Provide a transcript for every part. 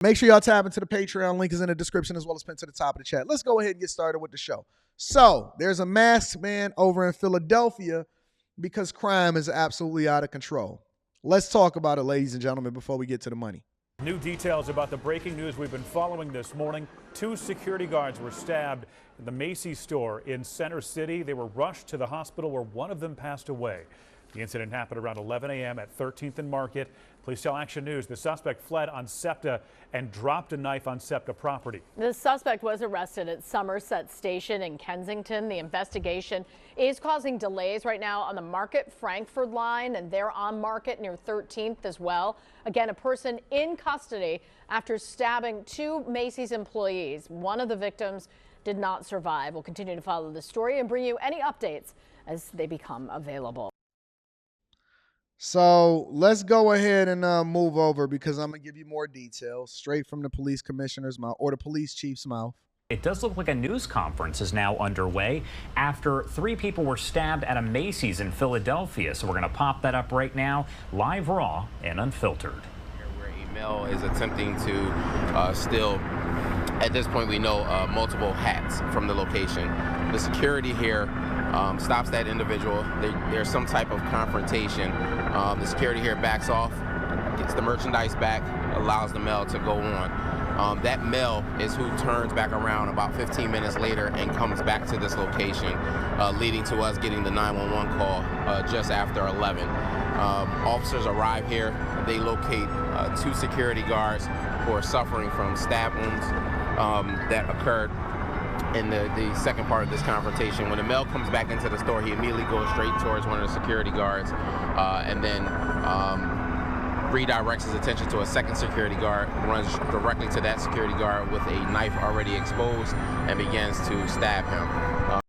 Make sure y'all tap into the Patreon. Link is in the description as well as pinned to the top of the chat. Let's go ahead and get started with the show. So there's a masked man over in Philadelphia because crime is absolutely out of control. Let's talk about it, ladies and gentlemen, before we get to the money. New details about the breaking news we've been following this morning. 2 security guards were stabbed in the Macy's store in Center City. They were rushed to the hospital where one of them passed away. The incident happened around 11 a.m. at 13th and Market. Police tell Action News the suspect fled on SEPTA and dropped a knife on SEPTA property. The suspect was arrested at Somerset Station in Kensington. The investigation is causing delays right now on the Market Frankford line, and they're on Market near 13th as well. Again, a person in custody after stabbing 2 Macy's employees. One of the victims did not survive. We'll continue to follow the story and bring you any updates as they become available. So let's go ahead and move over because I'm going to give you more details straight from the police commissioner's mouth or the police chief's mouth. It does look like a news conference is now underway after 3 people were stabbed at a Macy's in Philadelphia. So we're going to pop that up right now, live, raw, and unfiltered. Where a male is attempting to steal, at this point we know, multiple hats from the location. The security here stops that individual. There's some type of confrontation. The security here backs off, gets the merchandise back, allows the male to go on. That male is who turns back around about 15 minutes later and comes back to this location, leading to us getting the 911 call just after 11. Officers arrive here. They locate 2 security guards who are suffering from stab wounds that occurred in the second part of this confrontation. When the male comes back into the store, he immediately goes straight towards one of the security guards and then redirects his attention to a second security guard, runs directly to that security guard with a knife already exposed and begins to stab him.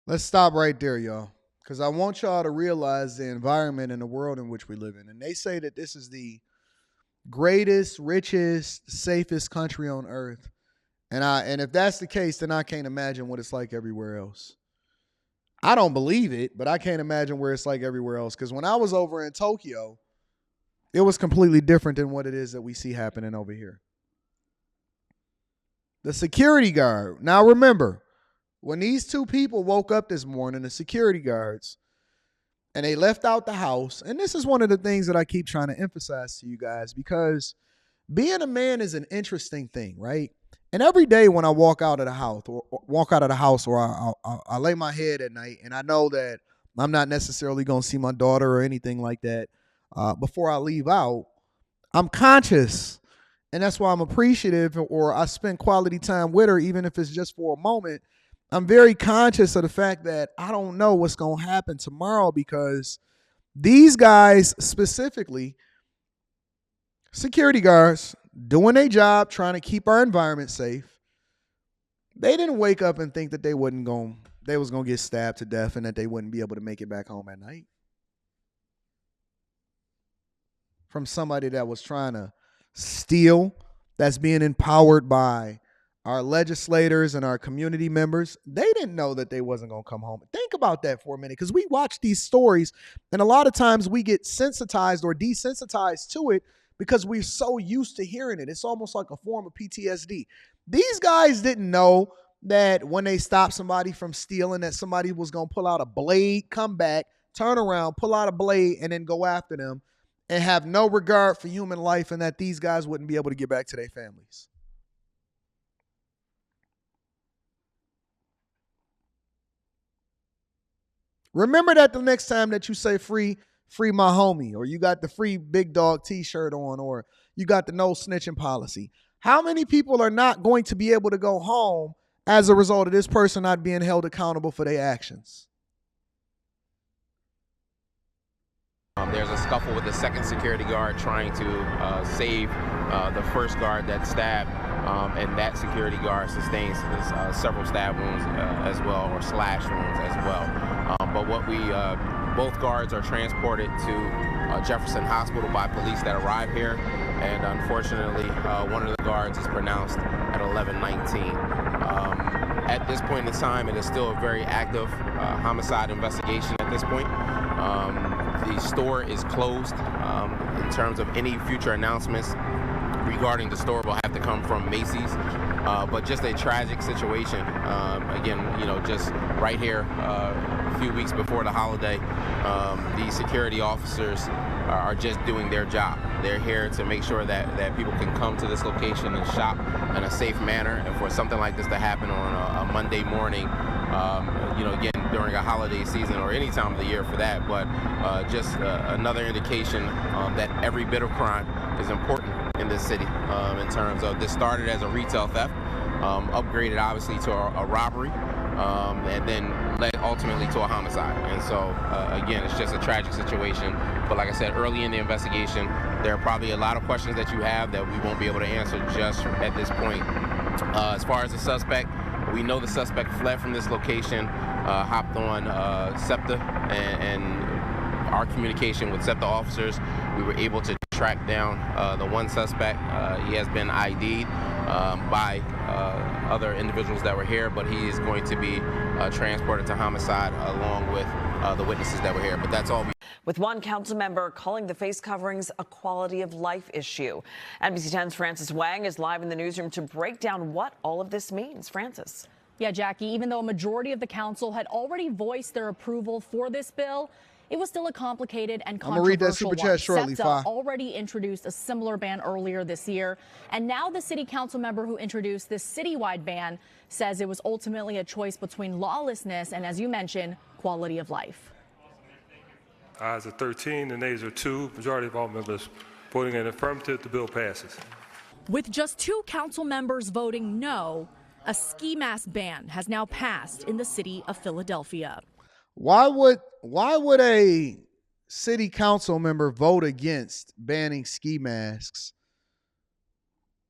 Let's stop right there, y'all, because I want y'all to realize the environment and the world in which we live in. And they say that this is the greatest, richest, safest country on earth. And if that's the case, then I can't imagine what it's like everywhere else. I don't believe it, but I can't imagine where it's like everywhere else. Because when I was over in Tokyo, it was completely different than what it is that we see happening over here. The security guard. Now remember, when these 2 people woke up this morning, the security guards, and they left out the house, and this is one of the things that I keep trying to emphasize to you guys, because being a man is an interesting thing, right? And every day when I walk out of the house, or I lay my head at night, and I know that I'm not necessarily going to see my daughter or anything like that before I leave out, I'm conscious. And that's why I'm appreciative, or I spend quality time with her, even if it's just for a moment. I'm very conscious of the fact that I don't know what's going to happen tomorrow, because these guys specifically, security guards, doing their job, trying to keep our environment safe. They didn't wake up and think that they was going to get stabbed to death and that they wouldn't be able to make it back home at night. From somebody that was trying to steal, that's being empowered by our legislators and our community members. They didn't know that they wasn't going to come home. Think about that for a minute, because we watch these stories and a lot of times we get sensitized or desensitized to it because we're so used to hearing it. It's almost like a form of PTSD. These guys didn't know that when they stopped somebody from stealing, that somebody was going to pull out a blade, come back, turn around, pull out a blade, and then go after them and have no regard for human life, and that these guys wouldn't be able to get back to their families. Remember that the next time that you say free my homie, or you got the free big dog t-shirt on, or you got the no snitching policy. How many people are not going to be able to go home as a result of this person not being held accountable for their actions? There's a scuffle with the second security guard trying to save the first guard that stabbed, and that security guard sustains several stab wounds as well, or slash wounds as well. But what both guards are transported to Jefferson Hospital by police that arrive here, and unfortunately one of the guards is pronounced at 11:19. At this point in time, it is still a very active homicide investigation at this point. The store is closed. In terms of any future announcements, regarding the store will have to come from Macy's. But just a tragic situation. Again, just right here, a few weeks before the holiday, the security officers are just doing their job. They're here to make sure that people can come to this location and shop in a safe manner. And for something like this to happen on a Monday morning, again, during a holiday season or any time of the year for that, but just another indication that every bit of crime is important in this city in terms of this started as a retail theft, upgraded obviously to a robbery, and then led ultimately to a homicide. And so, again, it's just a tragic situation. But like I said, early in the investigation, there are probably a lot of questions that you have that we won't be able to answer just at this point. As far as the suspect, we know the suspect fled from this location, hopped on SEPTA, and our communication with SEPTA officers, we were able to track down the one suspect. He has been ID'd by other individuals that were here, but he is going to be transported to homicide along with the witnesses that were here. But that's all. With one council member calling the face coverings a quality of life issue. NBC 10's Francis Wang is live in the newsroom to break down what all of this means. Francis. Yeah, Jackie, even though a majority of the council had already voiced their approval for this bill, it was still a complicated and controversial one. I'm gonna read that super chat shortly. SEPTA already introduced a similar ban earlier this year, and now the city council member who introduced this citywide ban says it was ultimately a choice between lawlessness and, as you mentioned, quality of life. Ayes are 13, and nays are 2. Majority of all members voting in affirmative, the bill passes. With just 2 council members voting no, a ski mask ban has now passed in the city of Philadelphia. Why would a city council member vote against banning ski masks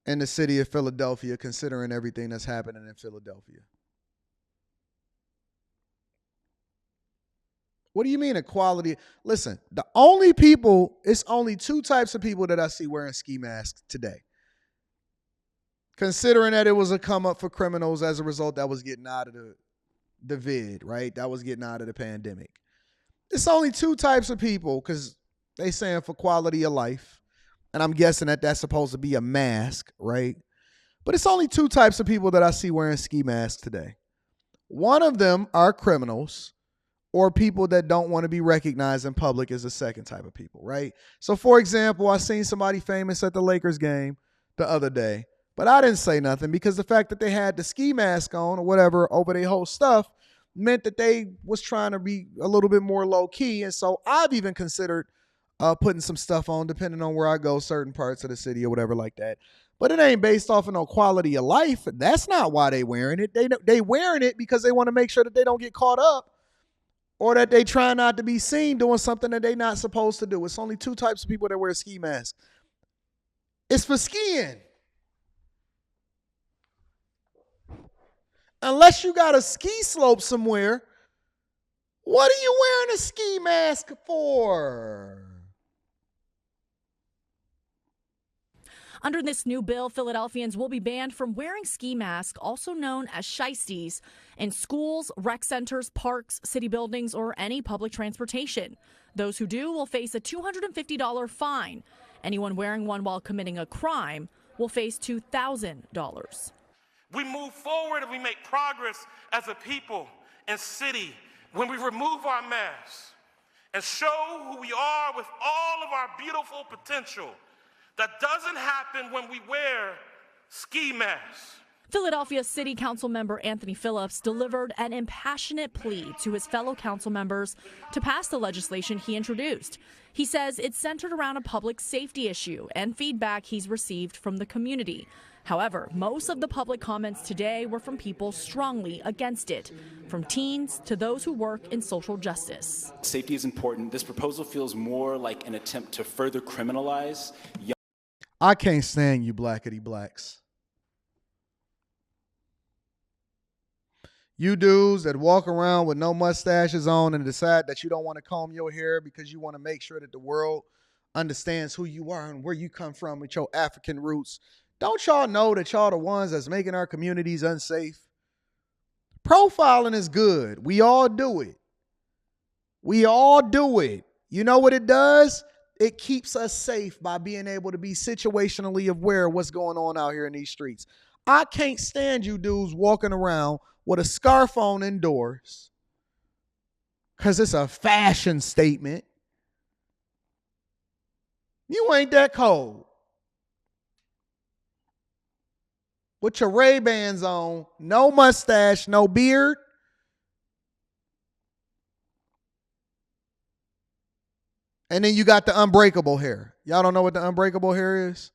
in the city of Philadelphia, considering everything that's happening in Philadelphia? What do you mean equality? Listen, it's only 2 types of people that I see wearing ski masks today. Considering that it was a come up for criminals as a result that was getting out of the vid, right? That was getting out of the pandemic. It's only 2 types of people because they saying for quality of life. And I'm guessing that that's supposed to be a mask, right? But it's only 2 types of people that I see wearing ski masks today. One of them are criminals, or people that don't want to be recognized in public as a second type of people, right? So, for example, I seen somebody famous at the Lakers game the other day, but I didn't say nothing because the fact that they had the ski mask on or whatever over their whole stuff meant that they was trying to be a little bit more low key. And so I've even considered putting some stuff on depending on where I go, certain parts of the city or whatever like that. But it ain't based off of no quality of life. That's not why they wearing it. They wearing it because they want to make sure that they don't get caught up or that they try not to be seen doing something that they're not supposed to do. It's only 2 types of people that wear ski masks. It's for skiing. Unless you got a ski slope somewhere, what are you wearing a ski mask for? Under this new bill, Philadelphians will be banned from wearing ski masks, also known as shiesties, in schools, rec centers, parks, city buildings, or any public transportation. Those who do will face a $250 fine. Anyone wearing one while committing a crime will face $2,000. We move forward and we make progress as a people and city when we remove our masks and show who we are with all of our beautiful potential. That doesn't happen when we wear ski masks. Philadelphia City Council member Anthony Phillips delivered an impassionate plea to his fellow council members to pass the legislation he introduced. He says it's centered around a public safety issue and feedback he's received from the community. However, most of the public comments today were from people strongly against it, from teens to those who work in social justice. Safety is important. This proposal feels more like an attempt to further criminalize young. I can't stand you blackity blacks. You dudes that walk around with no mustaches on and decide that you don't want to comb your hair because you want to make sure that the world understands who you are and where you come from with your African roots. Don't y'all know that y'all the ones that's making our communities unsafe? Profiling is good. We all do it. We all do it. You know what it does? it keeps us safe by being able to be situationally aware of what's going on out here in these streets. I can't stand you dudes walking around with a scarf on indoors because it's a fashion statement. You ain't that cold. With your Ray-Bans on, no mustache, no beard. And then you got the Unbreakable hair. Y'all don't know what the Unbreakable hair is?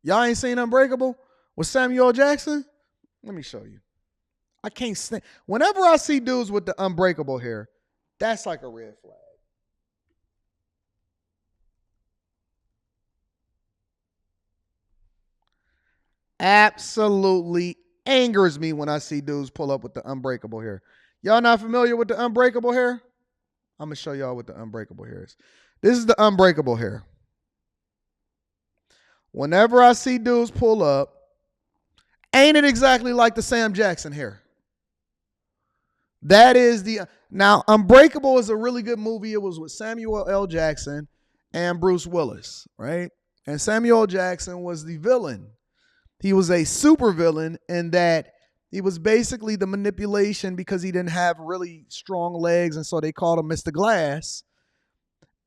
Y'all ain't seen Unbreakable with Samuel L. Jackson? Let me show you. I can't stand. Whenever I see dudes with the Unbreakable hair, that's like a red flag. Absolutely angers me when I see dudes pull up with the Unbreakable hair. Y'all not familiar with the Unbreakable hair? I'm going to show y'all what the Unbreakable hair is. This is the Unbreakable hair. Whenever I see dudes pull up, ain't it exactly like the Sam Jackson hair? That is the... Now, Unbreakable is a really good movie. It was with Samuel L. Jackson and Bruce Willis, right? And Samuel L. Jackson was the villain. He was a super villain in that he was basically the manipulation because he didn't have really strong legs, and so they called him Mr. Glass.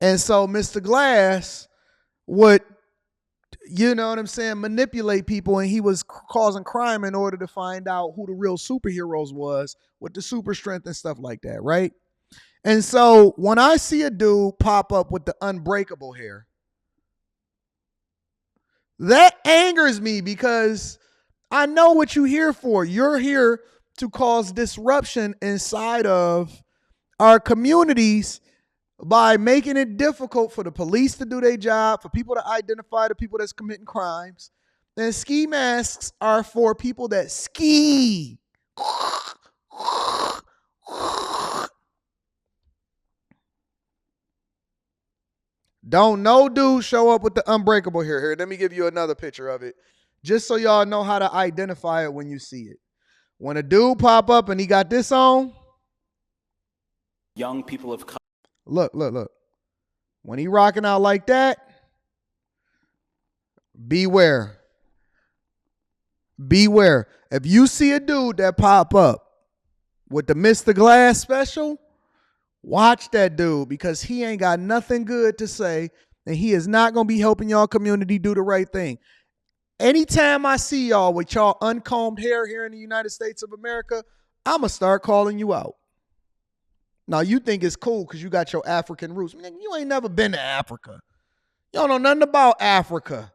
And so Mr. Glass would, you know what I'm saying, manipulate people, and he was causing crime in order to find out who the real superheroes was with the super strength and stuff like that, right? And so when I see a dude pop up with the Unbreakable hair, that angers me because I know what you're here for. You're here to cause disruption inside of our communities by making it difficult for the police to do their job, for people to identify the people that's committing crimes. And ski masks are for people that ski. Don't no dude show up with the Unbreakable hair. Here, let me give you another picture of it, just so y'all know how to identify it when you see it. When a dude pop up and he got this on, Young people of color. look. When he rocking out like that, beware. Beware. If you see a dude that pop up with the Mr. Glass special, watch that dude, because he ain't got nothing good to say, and he is not going to be helping y'all community do the right thing. Anytime I see y'all with y'all uncombed hair here in the United States of America, I'm going to start calling you out. Now, you think it's cool because you got your African roots. Man, you ain't never been to Africa. You don't know nothing about Africa.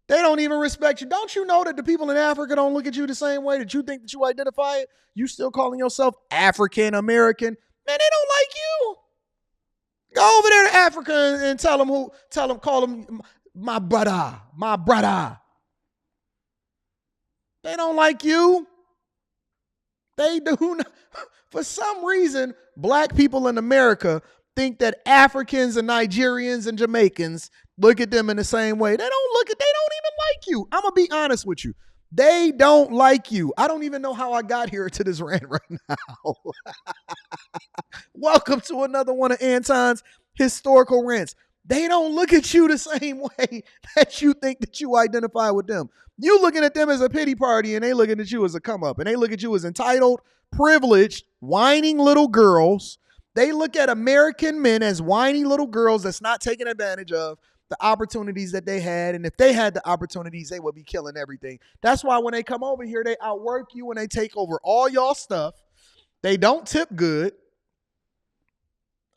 They don't even respect you. Don't you know that the people in Africa don't look at you the same way that you think that you identify it? You still calling yourself African American? Man, they don't like you. Go over there to Africa and call them my brother. They don't like you. They do not. For some reason, black people in America think that Africans and Nigerians and Jamaicans look at them in the same way. They don't even like you. I'm going to be honest with you. They don't like you. I don't even know how I got here to this rant right now. Welcome to another one of Anton's historical rants. They don't look at you the same way that you think that you identify with them. You looking at them as a pity party, and they looking at you as a come up, and they look at you as entitled, privileged, whining little girls. They look at American men as whiny little girls that's not taking advantage of the opportunities that they had. And if they had the opportunities, they would be killing everything. That's why when they come over here, they outwork you and they take over all y'all stuff. They don't tip good.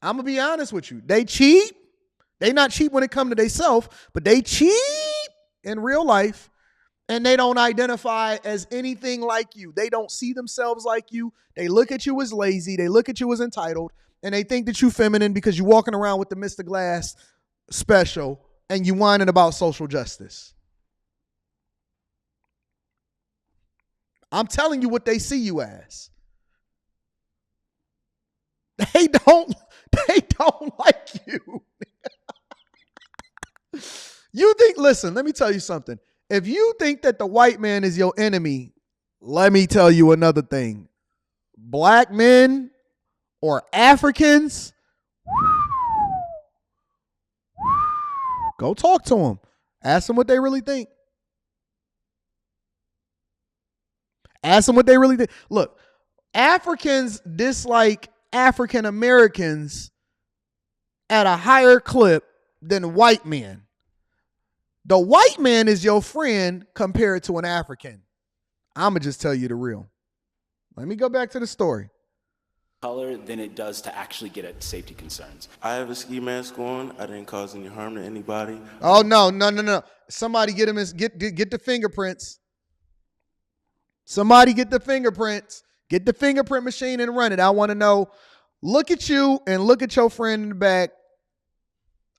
I'm going to be honest with you. They cheap. They not cheap when it comes to themselves, but they cheap in real life. And they don't identify as anything like you. They don't see themselves like you. They look at you as lazy. They look at you as entitled. And they think that you feminine because you're walking around with the Mr. Glass special and you whining about social justice. I'm telling you what they see you as. They don't like you. You think, listen, let me tell you something. If you think that the white man is your enemy, let me tell you another thing. Black men or Africans, Go talk to them. Ask them what they really think. Ask them what they really think. Look, Africans dislike African Americans at a higher clip than white men. The white man is your friend compared to an African. I'm going to just tell you the real. Let me go back to the story. Color than it does to actually get at safety concerns. I have a ski mask on. I didn't cause any harm to anybody. Oh, no. Somebody get him get the fingerprints. Somebody get the fingerprints. Get the fingerprint machine and run it. I want to know. Look at you and look at your friend in the back.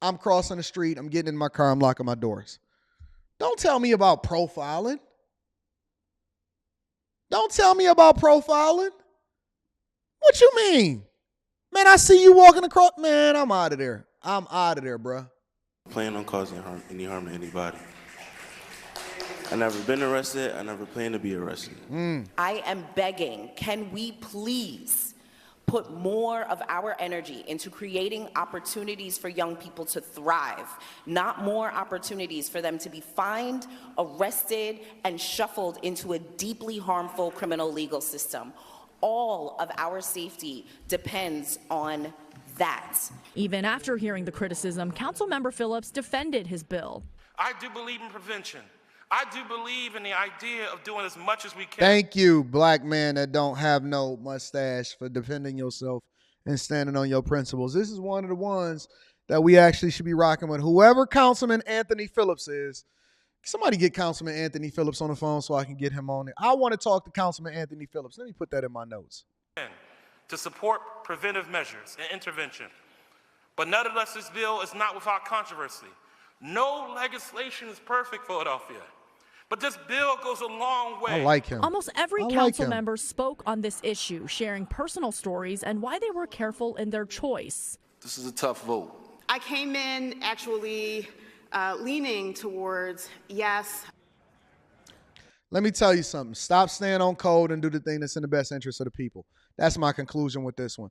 I'm crossing the street. I'm getting in my car. I'm locking my doors. Don't tell me about profiling. Don't tell me about profiling. What you mean? Man, I see you walking across. Man, I'm out of there. I'm out of there, bro. Plan on causing any harm to anybody. I never been arrested. I never plan to be arrested. I am begging, can we please put more of our energy into creating opportunities for young people to thrive, not more opportunities for them to be fined, arrested, and shuffled into a deeply harmful criminal legal system. All of our safety depends on that. Even after hearing the criticism, Councilmember Phillips defended his bill. I do believe in prevention. I do believe in the idea of doing as much as we can. Thank you, black man that don't have no mustache, for defending yourself and standing on your principles. This is one of the ones that we actually should be rocking with. Whoever Councilman Anthony Phillips is, somebody get Councilman Anthony Phillips on the phone so I can get him on it. I want to talk to Councilman Anthony Phillips. Let me put that in my notes. To support preventive measures and intervention. But nonetheless, this bill is not without controversy. No legislation is perfect, Philadelphia. But this bill goes a long way. I like him. Almost every council member spoke on this issue, sharing personal stories and why they were careful in their choice. This is a tough vote. I came in actually leaning towards yes. Let me tell you something. Stop staying on code and do the thing that's in the best interest of the people. That's my conclusion with this one.